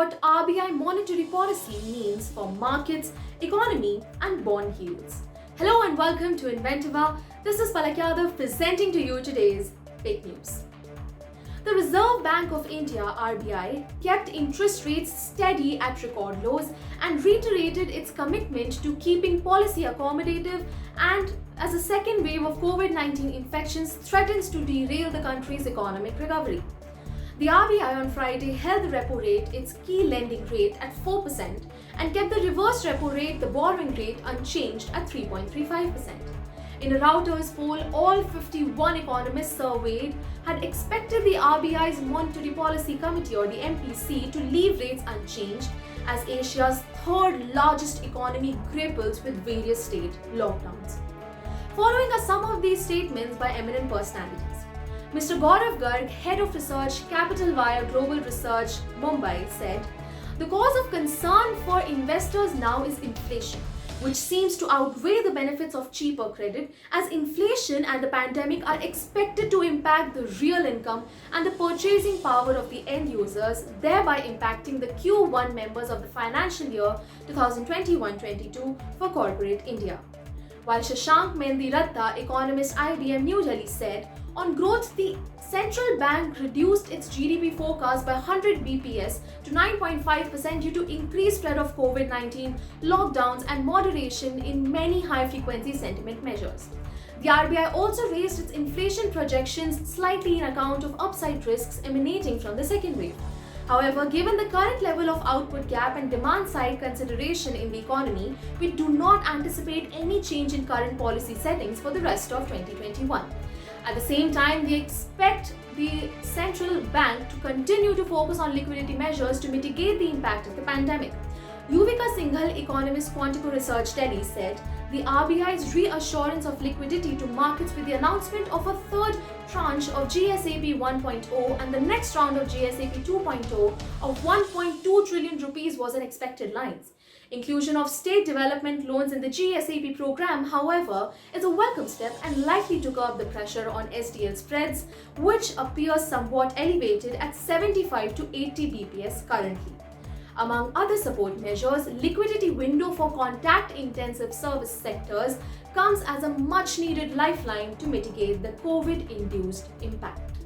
what RBI monetary policy means for markets, economy, and bond yields. Hello and welcome to Inventiva. This is Palak Yadav presenting to you today's big news. The Reserve Bank of India (RBI) kept interest rates steady at record lows and reiterated its commitment to keeping policy accommodative and as a second wave of COVID-19 infections threatens to derail the country's economic recovery. The RBI on Friday held the repo rate, its key lending rate, at 4% and kept the reverse repo rate, the borrowing rate, unchanged at 3.35%. In a Reuters poll, all 51 economists surveyed had expected the RBI's Monetary Policy Committee or the MPC to leave rates unchanged as Asia's third largest economy grapples with various state lockdowns. Following are some of these statements by eminent personalities. Mr. Yadav, head of research, Capital via Global Research, Mumbai, said, "The cause of concern for investors now is inflation, which seems to outweigh the benefits of cheaper credit as inflation and the pandemic are expected to impact the real income and the purchasing power of the end users, thereby impacting the Q1 members of the financial year 2021-22 for corporate India." While Shashank Mendiratta, economist IBM New Delhi, said, on growth, the central bank reduced its GDP forecast by 100 BPS to 9.5% due to increased spread of COVID-19, lockdowns, and moderation in many high-frequency sentiment measures. The RBI also raised its inflation projections slightly in account of upside risks emanating from the second wave. However, given the current level of output gap and demand-side consideration in the economy, we do not anticipate any change in current policy settings for the rest of 2021. At the same time, we expect the central bank to continue to focus on liquidity measures to mitigate the impact of the pandemic. Yuvika Singhal, economist Quantico Research Delhi, said the RBI's reassurance of liquidity to markets with the announcement of a third tranche of GSAP 1.0 and the next round of GSAP 2.0 of 1.2 trillion rupees was an expected lines. Inclusion of state development loans in the GSAP program, however, is a welcome step and likely to curb the pressure on SDL spreads, which appear somewhat elevated at 75 to 80 BPS currently. Among other support measures, liquidity window for contact-intensive service sectors comes as a much-needed lifeline to mitigate the COVID-induced impact.